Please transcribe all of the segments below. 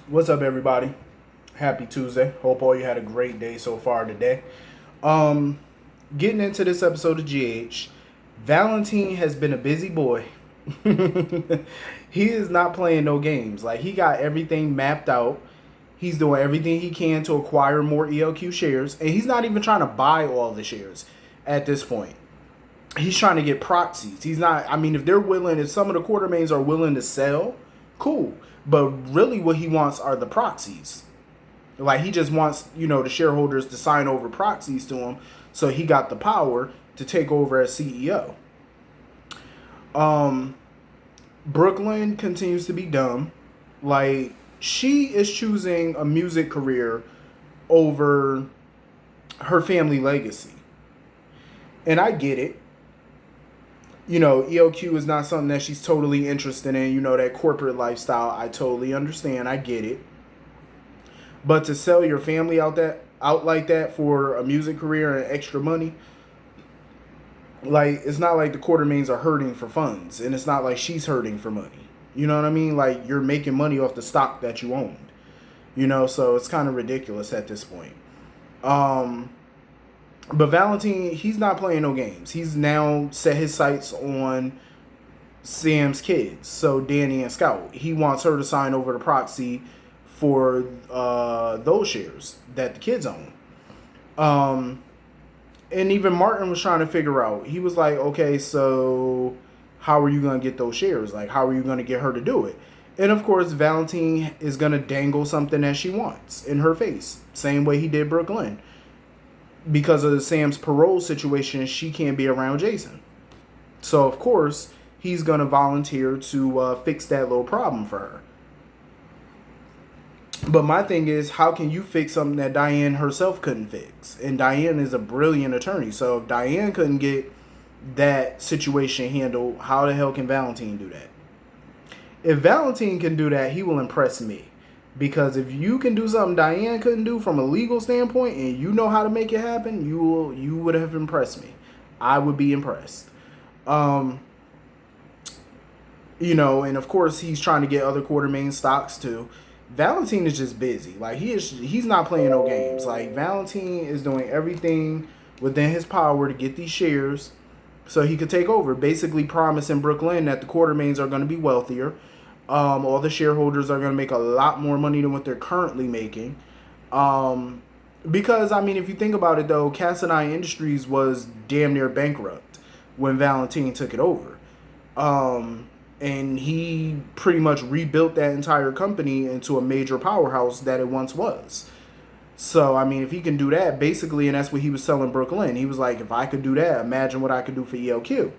What's up, everybody? Happy Tuesday. Hope all you had a great day so far today. Um, Getting into this episode of GH, Valentin has been a busy boy. He is not playing no games. Like, he got everything mapped out. He's doing everything he can to acquire more ELQ shares, and he's not even trying to buy all the shares at this point. He's trying to get proxies. He's not. I mean, if some of the quartermains are willing to sell, cool. But really, what he wants are the proxies. Like, he just wants, the shareholders to sign over proxies to him, so he got the power to take over as CEO. Um, Brooklyn continues to be dumb. Like, she is choosing a music career over her family legacy. And I get it. ELQ is not something that she's totally interested in. That corporate lifestyle. I totally understand. I get it. But to sell your family out like that for a music career and extra money, like, it's not like the quartermains are hurting for funds, and it's not like she's hurting for money. You know what I mean? Like, you're making money off the stock that you owned. So it's kind of ridiculous at this point. But Valentin, he's not playing no games. He's now set his sights on Sam's kids, so Danny and Scout. He wants her to sign over the proxy for those shares that the kids own. And even Martin was trying to figure out. He was like, okay, so how are you going to get those shares? Like, how are you going to get her to do it? And of course, Valentin is going to dangle something that she wants in her face. Same way he did Brooklyn. Because of Sam's parole situation, she can't be around Jason. So, of course, he's going to volunteer to fix that little problem for her. But my thing is, how can you fix something that Diane herself couldn't fix? And Diane is a brilliant attorney. So if Diane couldn't get that situation handled, how the hell can Valentin do that? If Valentin can do that, he will impress me. Because if you can do something Diane couldn't do from a legal standpoint, and you know how to make it happen, you would have impressed me. I would be impressed. And of course he's trying to get other quartermain stocks too. Valentin is just busy. Like, he's not playing no games. Like, Valentin is doing everything within his power to get these shares so he could take over. Basically promising Brooklyn that the quartermains are going to be wealthier. All the shareholders are going to make a lot more money than what they're currently making. Because, I mean, if you think about it, though, Cassadine Industries was damn near bankrupt when Valentin took it over. And he pretty much rebuilt that entire company into a major powerhouse that it once was. So, I mean, if he can do that, basically, and that's what he was selling Brooklyn. He was like, if I could do that, imagine what I could do for ELQ.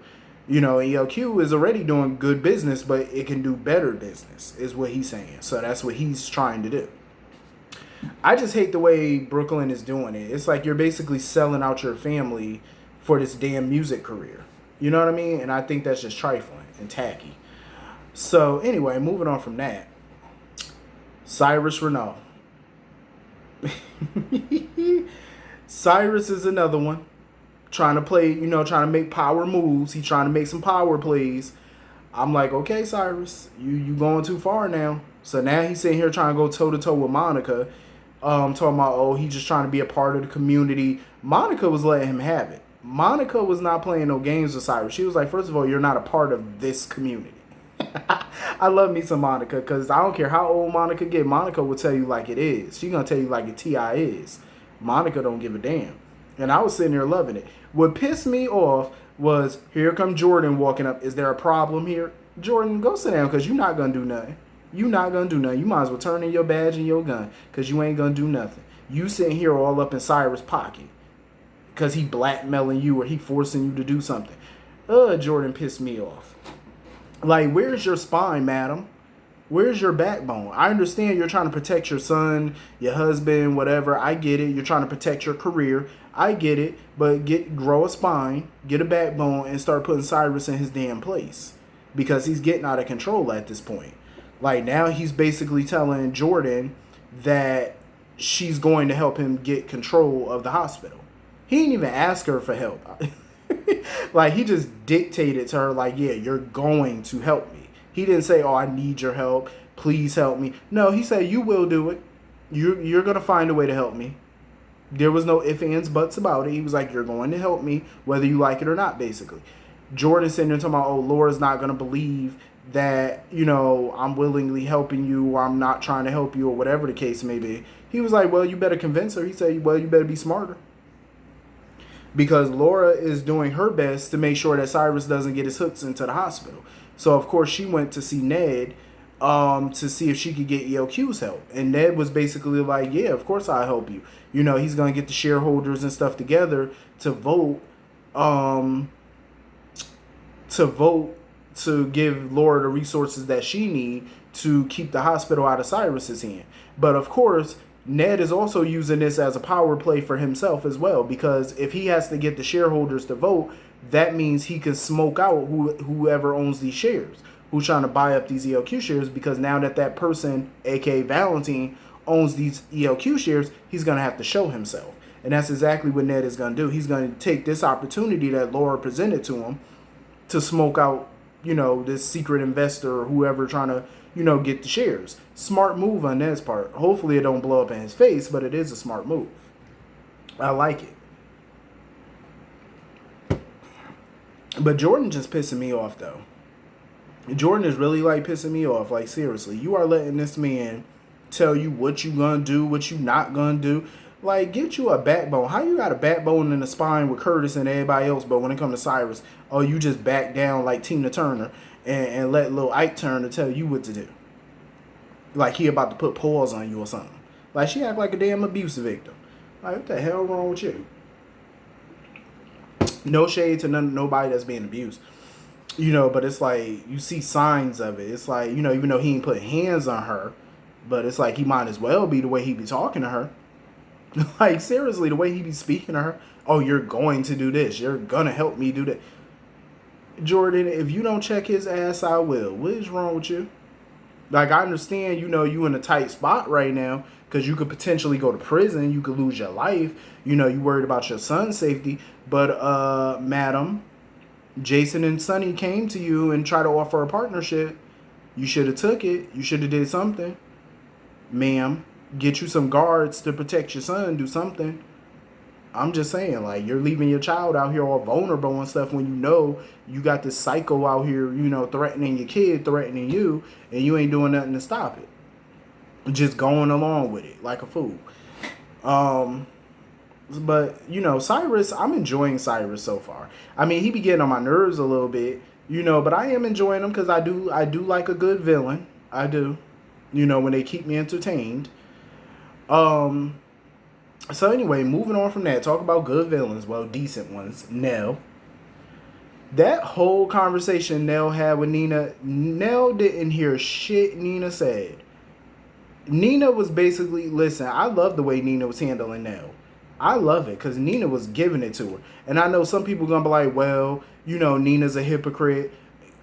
ELQ is already doing good business, but it can do better business, is what he's saying. So that's what he's trying to do. I just hate the way Brooklyn is doing it. It's like you're basically selling out your family for this damn music career. You know what I mean? And I think that's just trifling and tacky. So, anyway, moving on from that. Cyrus Renault. Cyrus is another one. Trying to play, trying to make power moves. He's trying to make some power plays. I'm like, okay, Cyrus, you going too far now. So now he's sitting here trying to go toe-to-toe with Monica. Talking about, he's just trying to be a part of the community. Monica was letting him have it. Monica was not playing no games with Cyrus. She was like, first of all, you're not a part of this community. I love me some Monica, because I don't care how old Monica get. Monica will tell you like it is. She going to tell you like it T.I. is. Monica don't give a damn. And I was sitting there loving it. What pissed me off was, here come Jordan walking up. Is there a problem here? Jordan, go sit down, because you're not going to do nothing. You're not going to do nothing. You might as well turn in your badge and your gun, because you ain't going to do nothing. You sitting here all up in Cyrus' pocket because he blackmailing you or he forcing you to do something. Jordan pissed me off. Like, where's your spine, madam? Where's your backbone? I understand you're trying to protect your son, your husband, whatever. I get it. You're trying to protect your career. I get it. But grow a spine, get a backbone, and start putting Cyrus in his damn place. Because he's getting out of control at this point. Like, now he's basically telling Jordan that she's going to help him get control of the hospital. He didn't even ask her for help. Like, he just dictated to her, like, yeah, you're going to help me. He didn't say, I need your help. please help me. No, he said, you will do it. You're going to find a way to help me. There was no ifs, ands, buts about it. He was like, you're going to help me, whether you like it or not, basically. Jordan sitting there talking about, oh, Laura's not going to believe that, I'm willingly helping you, or I'm not trying to help you, or whatever the case may be. He was like, well, you better convince her. He said, well, you better be smarter. Because Laura is doing her best to make sure that Cyrus doesn't get his hooks into the hospital. So, of course, she went to see Ned to see if she could get ELQ's help. And Ned was basically like, yeah, of course I'll help you. He's going to get the shareholders and stuff together to vote to give Laura the resources that she need to keep the hospital out of Cyrus's hand. But, of course, Ned is also using this as a power play for himself as well, because if he has to get the shareholders to vote, that means he can smoke out whoever owns these shares, who's trying to buy up these ELQ shares, because now that person, aka Valentin, owns these ELQ shares, he's going to have to show himself. And that's exactly what Ned is going to do. He's going to take this opportunity that Laura presented to him to smoke out, this secret investor or whoever trying to, get the shares. Smart move on Ned's part. Hopefully it don't blow up in his face, but it is a smart move. I like it. But Jordan just pissing me off, though. Jordan is really, pissing me off. Like, seriously, you are letting this man tell you what you gonna do, what you not gonna do. Like, get you a backbone. How you got a backbone in the spine with Curtis and everybody else, but when it comes to Cyrus, oh, you just back down like Tina Turner and let little Ike Turner tell you what to do. Like he about to put paws on you or something. Like she act like a damn abuse victim. Like, what the hell wrong with you? No shade to nobody that's being abused. But it's like, you see signs of it. It's like, even though he ain't put hands on her, but it's like he might as well be the way he be talking to her. Like, seriously, the way he be speaking to her. Oh, you're going to do this. You're going to help me do that. Jordan, if you don't check his ass, I will. What is wrong with you? Like, I understand, you in a tight spot right now because you could potentially go to prison. You could lose your life. You worried about your son's safety. But, madam, Jason and Sonny came to you and tried to offer a partnership. You should have took it. You should have did something. Ma'am, get you some guards to protect your son. Do something. I'm just saying, like, you're leaving your child out here all vulnerable and stuff when you got this psycho out here, threatening your kid, threatening you, and you ain't doing nothing to stop it. Just going along with it like a fool. But, Cyrus, I'm enjoying Cyrus so far. I mean, he be getting on my nerves a little bit, but I am enjoying him because I do like a good villain. I do. When they keep me entertained. So anyway, moving on from that, talk about good villains, well, decent ones. Nelle. That whole conversation Nelle had with Nina, Nelle didn't hear shit Nina said. Nina was basically, listen, I love the way Nina was handling Nelle. I love it because Nina was giving it to her. And I know some people are going to be like, well, Nina's a hypocrite.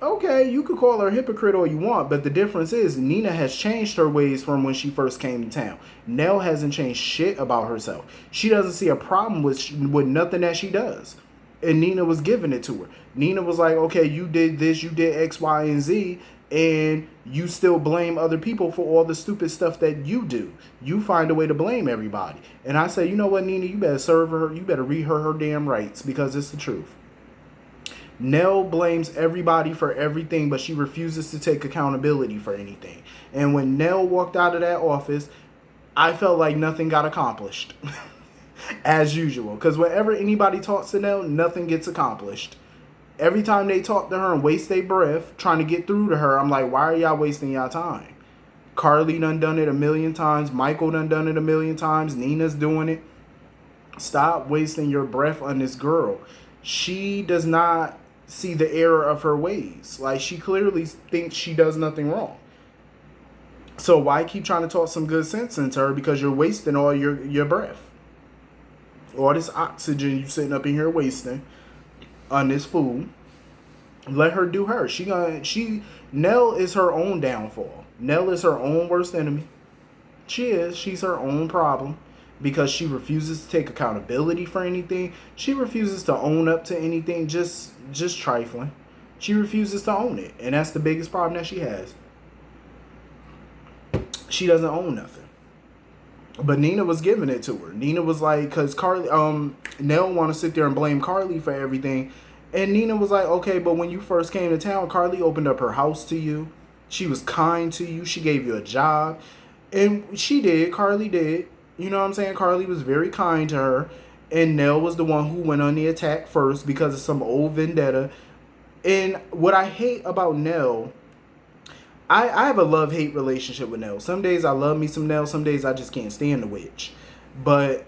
Okay, you could call her a hypocrite all you want, but the difference is Nina has changed her ways from when she first came to town. Nelle hasn't changed shit about herself. She doesn't see a problem with nothing that she does. And Nina was giving it to her. Nina was like, okay, you did this, you did X, Y, and Z, and you still blame other people for all the stupid stuff that you do. You find a way to blame everybody. And I say, you know what, Nina, you better serve her, you better read her damn rights, because it's the truth. Nelle blames everybody for everything, but she refuses to take accountability for anything. And when Nelle walked out of that office, I felt like nothing got accomplished. As usual. Because whenever anybody talks to Nelle, nothing gets accomplished. Every time they talk to her and waste their breath trying to get through to her, I'm like, why are y'all wasting y'all time? Carly done it a million times. Michael done it a million times. Nina's doing it. Stop wasting your breath on this girl. She does not see the error of her ways. Like, she clearly thinks she does nothing wrong. So why keep trying to talk some good sense into her? Because you're wasting all your breath. All this oxygen you sitting up in here wasting on this fool. Let her do her. Nelle is her own downfall. Nelle is her own worst enemy. She is. She's her own problem. Because she refuses to take accountability for anything. She refuses to own up to anything, just trifling. She refuses to own it. And that's the biggest problem that she has. She doesn't own nothing. But Nina was giving it to her. Nina was like, because Carly, Nelle want to sit there and blame Carly for everything. And Nina was like, okay, but when you first came to town, Carly opened up her house to you. She was kind to you. She gave you a job. And she did. Carly did. You know what I'm saying? Carly was very kind to her. And Nelle was the one who went on the attack first because of some old vendetta. And what I hate about Nelle, I have a love-hate relationship with Nelle. Some days I love me some Nelle. Some days I just can't stand the witch. But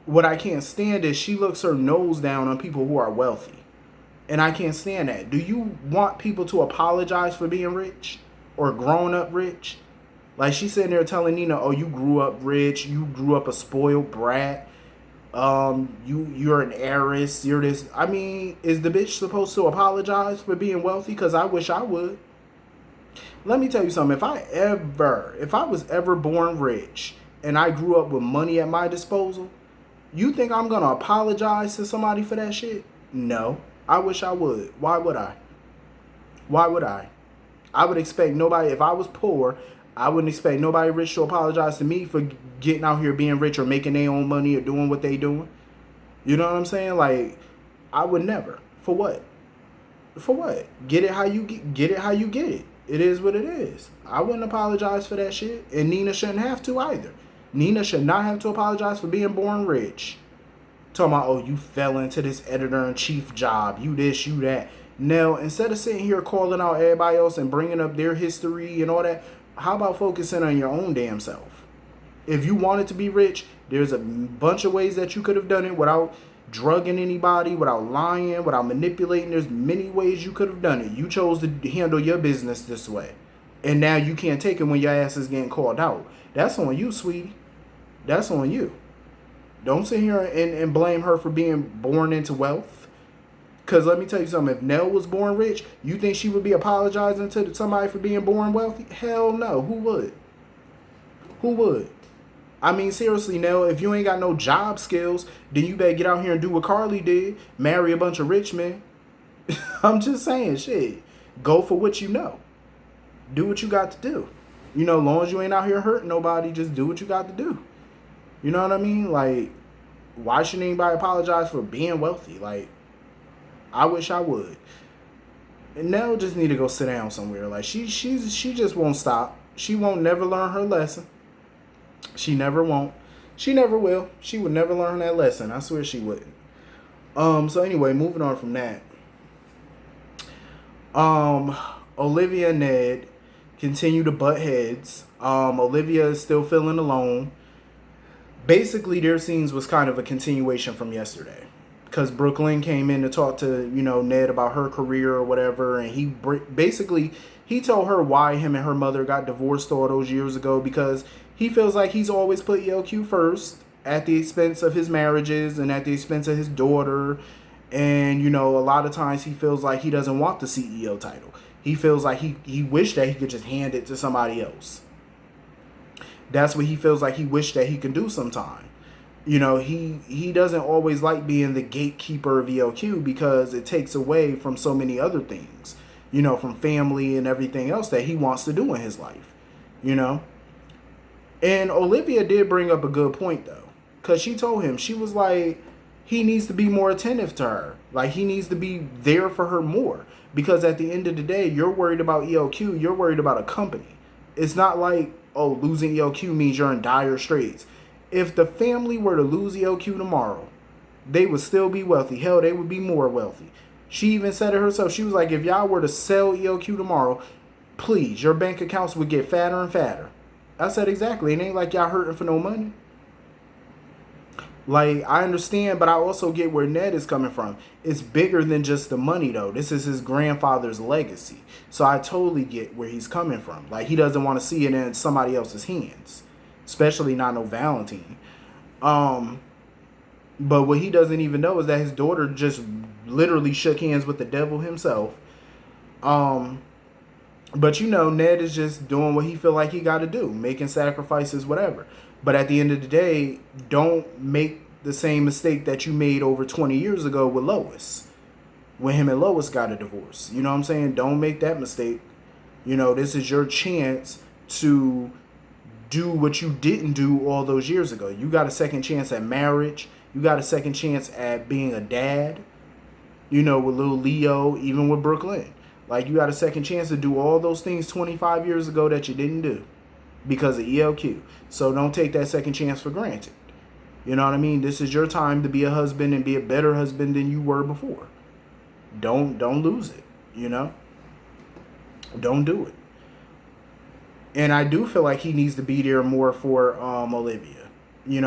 what I can't stand is she looks her nose down on people who are wealthy. And I can't stand that. Do you want people to apologize for being rich? Or grown up rich? Like she's sitting there telling Nina, oh, you grew up rich. You grew up a spoiled brat. You're an heiress. You're this. I mean, is the bitch supposed to apologize for being wealthy? Because I wish I would. Let me tell you something. If I was ever born rich and I grew up with money at my disposal, you think I'm going to apologize to somebody for that shit? No. I wish I would. Why would I? Why would I? I would expect nobody, if I was poor, I wouldn't expect nobody rich to apologize to me for getting out here being rich or making their own money or doing what they doing. You know what I'm saying? Like, I would never. For what? For what? Get it how you get it how you get it. It is what it is. I wouldn't apologize for that shit. And Nina shouldn't have to either. Nina should not have to apologize for being born rich. Talking about, oh, you fell into this editor-in-chief job. You this, you that. Now, instead of sitting here calling out everybody else and bringing up their history and all that, how about focusing on your own damn self? If you wanted to be rich, there's a bunch of ways that you could have done it without drugging anybody, without lying, without manipulating. There's many ways you could have done it. You chose to handle your business this way. And now you can't take it when your ass is getting called out. That's on you, sweetie. That's on you. Don't sit here and blame her for being born into wealth. Because let me tell you something. If Nelle was born rich, you think she would be apologizing to somebody for being born wealthy? Hell no. Who would? Who would? I mean, seriously, Nelle, if you ain't got no job skills, then you better get out here and do what Carly did. Marry a bunch of rich men. I'm just saying, shit. Go for what you know. Do what you got to do. You know, as long as you ain't out here hurting nobody, just do what you got to do. You know what I mean? Like, why should anybody apologize for being wealthy? Like, I wish I would. And Nelle just need to go sit down somewhere. Like, she just won't stop. She won't never learn her lesson. She never won't. She never will. She would never learn that lesson. I swear she wouldn't. So anyway, moving on from that. Olivia and Ned continue to butt heads. Olivia is still feeling alone. Basically, their scenes was kind of a continuation from yesterday. Because Brooklyn came in to talk to, Ned about her career or whatever. And he told her why him and her mother got divorced all those years ago. Because he feels like he's always put ELQ first at the expense of his marriages and at the expense of his daughter. And, a lot of times he feels like he doesn't want the CEO title. He feels like he wished that he could just hand it to somebody else. That's what he feels like he wished that he could do sometime. He doesn't always like being the gatekeeper of ELQ because it takes away from so many other things, from family and everything else that he wants to do in his life, And Olivia did bring up a good point, though, because she told him, she was like, he needs to be more attentive to her. Like, he needs to be there for her more. Because at the end of the day, you're worried about ELQ. You're worried about a company. It's not like, oh, losing ELQ means you're in dire straits. If the family were to lose ELQ tomorrow, they would still be wealthy. Hell, they would be more wealthy. She even said it herself. She was like, if y'all were to sell ELQ tomorrow, please, your bank accounts would get fatter and fatter. I said, exactly. It ain't like y'all hurting for no money. Like, I understand, but I also get where Ned is coming from. It's bigger than just the money, though. This is his grandfather's legacy. So I totally get where he's coming from. Like, he doesn't want to see it in somebody else's hands. Especially not no Valentin. But what he doesn't even know is that his daughter just literally shook hands with the devil himself. But Ned is just doing what he feel like he got to do. Making sacrifices, whatever. But at the end of the day, don't make the same mistake that you made over 20 years ago with Lois. When him and Lois got a divorce. Don't make that mistake. This is your chance to do what you didn't do all those years ago. You got a second chance at marriage. You got a second chance at being a dad, with little Leo, even with Brooklyn. Like, you got a second chance to do all those things 25 years ago that you didn't do because of ELQ. So don't take that second chance for granted. You know what I mean? This is your time to be a husband and be a better husband than you were before. Don't lose it, Don't do it. And I do feel like he needs to be there more for Olivia.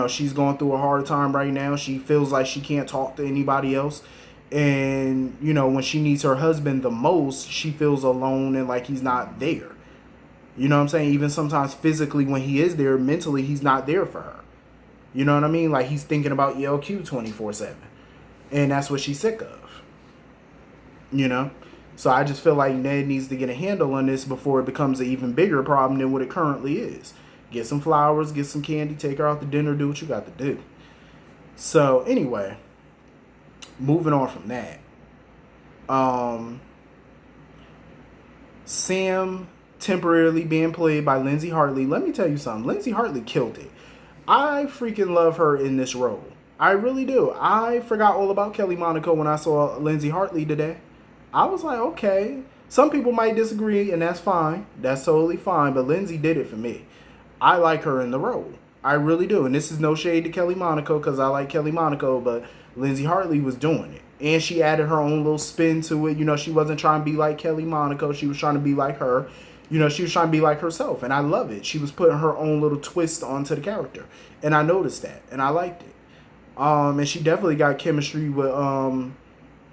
She's going through a hard time right now. She feels like she can't talk to anybody else. And, when she needs her husband the most, she feels alone and like he's not there. You know what I'm saying? Even sometimes physically when he is there, mentally he's not there for her. You know what I mean? Like, he's thinking about ELQ 24/7. And that's what she's sick of. So I just feel like Ned needs to get a handle on this before it becomes an even bigger problem than what it currently is. Get some flowers, get some candy, take her out to dinner, do what you got to do. So anyway, moving on from that. Sam temporarily being played by Lindsay Hartley. Let me tell you something. Lindsay Hartley killed it. I freaking love her in this role. I really do. I forgot all about Kelly Monaco when I saw Lindsay Hartley today. I was like, okay. Some people might disagree, and that's fine. That's totally fine. But Lindsay did it for me. I like her in the role. I really do. And this is no shade to Kelly Monaco because I like Kelly Monaco, but Lindsay Hartley was doing it. And she added her own little spin to it. She wasn't trying to be like Kelly Monaco. She was trying to be like her. She was trying to be like herself. And I love it. She was putting her own little twist onto the character. And I noticed that. And I liked it. And she definitely got chemistry with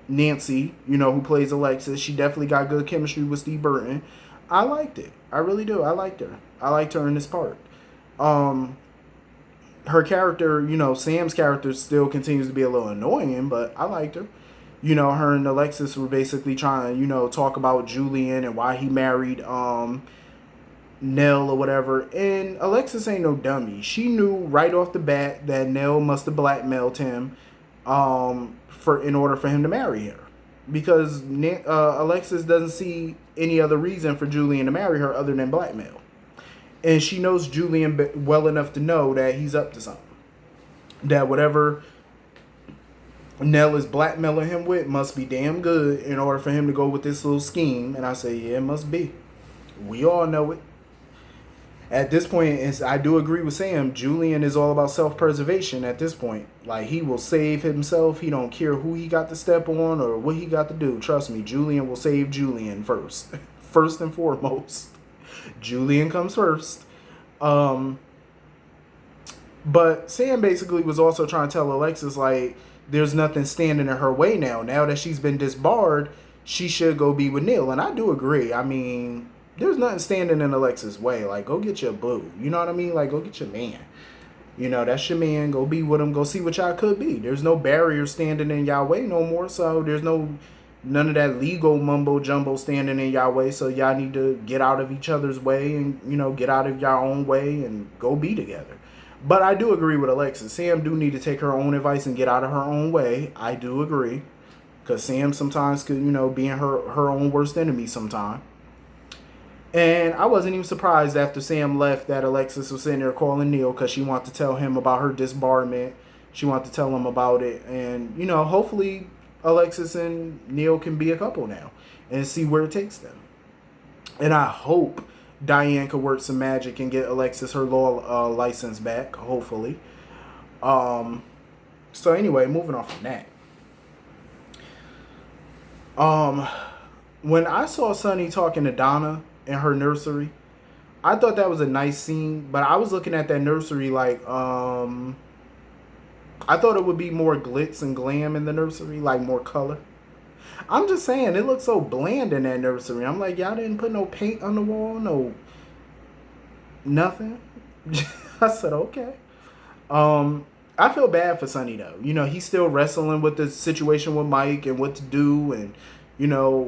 Nancy, who plays Alexis. She definitely got good chemistry with Steve Burton. I liked it. I really do. I liked her. I liked her in this part. Her character, Sam's character still continues to be a little annoying, but I liked her. Her and Alexis were basically trying to, talk about Julian and why he married Nelle or whatever. And Alexis ain't no dummy. She knew right off the bat that Nelle must have blackmailed him in order for him to marry her. Because Alexis doesn't see any other reason for Julian to marry her other than blackmail. And she knows Julian well enough to know that he's up to something. That whatever Nelle is blackmailing him with must be damn good in order for him to go with this little scheme. And I say, yeah, it must be. We all know it. At this point, I do agree with Sam. Julian is all about self-preservation at this point. Like, he will save himself. He don't care who he got to step on or what he got to do. Trust me, Julian will save Julian first. First and foremost. Julian comes first. But Sam basically was also trying to tell Alexis, like, there's nothing standing in her way now. Now that she's been disbarred, she should go be with Nelle. And I do agree. I mean, there's nothing standing in Alexis' way. Like, go get your boo. You know what I mean? Like, go get your man. That's your man. Go be with him. Go see what y'all could be. There's no barrier standing in y'all way no more. So there's none of that legal mumbo jumbo standing in y'all way. So y'all need to get out of each other's way and, get out of y'all own way and go be together. But I do agree with Alexis. Sam do need to take her own advice and get out of her own way. I do agree. Because Sam sometimes could, be in her own worst enemy sometime. And I wasn't even surprised after Sam left that Alexis was sitting there calling Nelle because she wanted to tell him about her disbarment. She wanted to tell him about it. And, hopefully Alexis and Nelle can be a couple now and see where it takes them. And I hope Diane could work some magic and get Alexis her law license back, hopefully. So anyway, moving on from that. When I saw Sonny talking to Donna in her nursery, I thought that was a nice scene, but I was looking at that nursery like, I thought it would be more glitz and glam in the nursery, like more color. I'm just saying, it looks so bland in that nursery. I'm like, y'all didn't put no paint on the wall, no nothing. I said, okay. I feel bad for Sonny though. He's still wrestling with the situation with Mike and what to do and,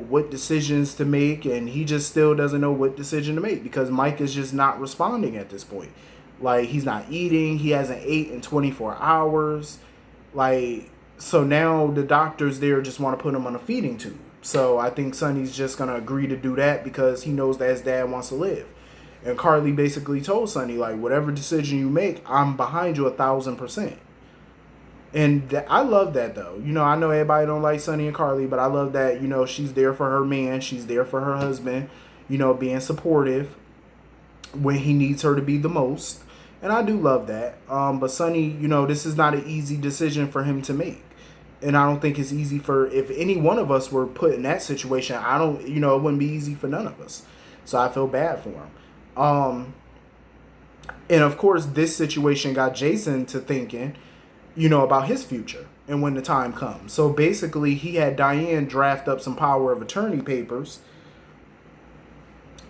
what decisions to make. And he just still doesn't know what decision to make because Mike is just not responding at this point. Like, he's not eating. He hasn't ate in 24 hours. Like, so now the doctors there just want to put him on a feeding tube. So I think Sonny's just going to agree to do that because he knows that his dad wants to live. And Carly basically told Sonny, like, whatever decision you make, I'm behind you 1,000%. And I love that, though. I know everybody don't like Sonny and Carly, but I love that, she's there for her man. She's there for her husband, being supportive when he needs her to be the most. And I do love that. But Sonny, this is not an easy decision for him to make. And I don't think it's easy if any one of us were put in that situation, it wouldn't be easy for none of us. So I feel bad for him. And of course, this situation got Jason to thinking, about his future and when the time comes. So basically, he had Diane draft up some power of attorney papers.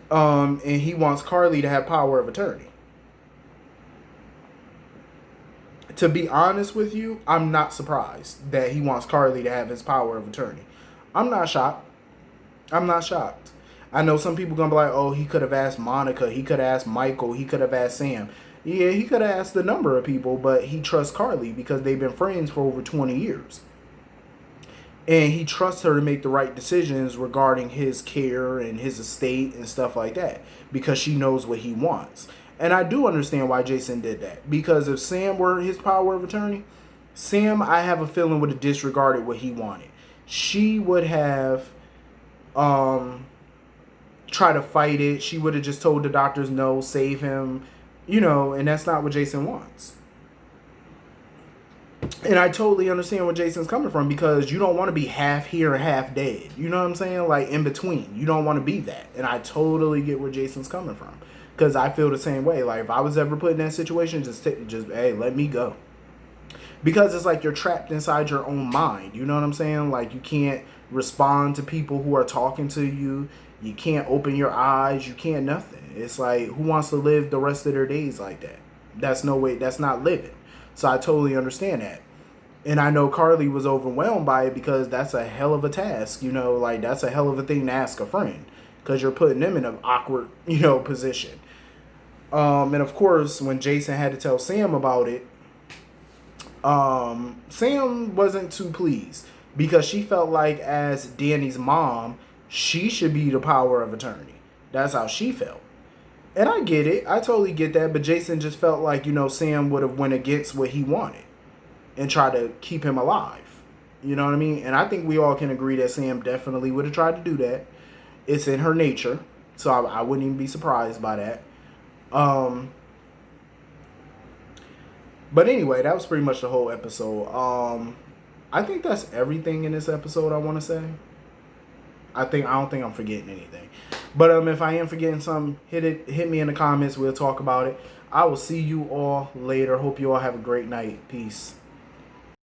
And he wants Carly to have power of attorney. To be honest with you, I'm not surprised that he wants Carly to have his power of attorney. I'm not shocked. I know some people going to be like, oh, he could have asked Monica. He could have asked Michael. He could have asked Sam. Yeah, he could have asked a number of people, but he trusts Carly because they've been friends for over 20 years. And he trusts her to make the right decisions regarding his care and his estate and stuff like that because she knows what he wants. And I do understand why Jason did that. Because if Sam were his power of attorney, Sam, I have a feeling, would have disregarded what he wanted. She would have tried to fight it. She would have just told the doctors no, save him, and that's not what Jason wants. And I totally understand where Jason's coming from because you don't want to be half here and half dead. You know what I'm saying? Like in between. You don't want to be that. And I totally get where Jason's coming from. Because I feel the same way. Like, if I was ever put in that situation, just hey, let me go. Because it's like you're trapped inside your own mind. You know what I'm saying? Like, you can't respond to people who are talking to you. You can't open your eyes. You can't nothing. It's like, who wants to live the rest of their days like that? That's no way. That's not living. So I totally understand that. And I know Carly was overwhelmed by it because that's a hell of a task. Like, that's a hell of a thing to ask a friend. Because you're putting them in an awkward, position. And of course, when Jason had to tell Sam about it, Sam wasn't too pleased because she felt like as Danny's mom, she should be the power of attorney. That's how she felt. And I get it. I totally get that. But Jason just felt like, Sam would have went against what he wanted and tried to keep him alive. You know what I mean? And I think we all can agree that Sam definitely would have tried to do that. It's in her nature. So I wouldn't even be surprised by that. But anyway, that was pretty much the whole episode. I think that's everything in this episode I want to say. I don't think I'm forgetting anything. But if I am forgetting something, hit me in the comments. We'll talk about it. I will see you all later. Hope you all have a great night. Peace.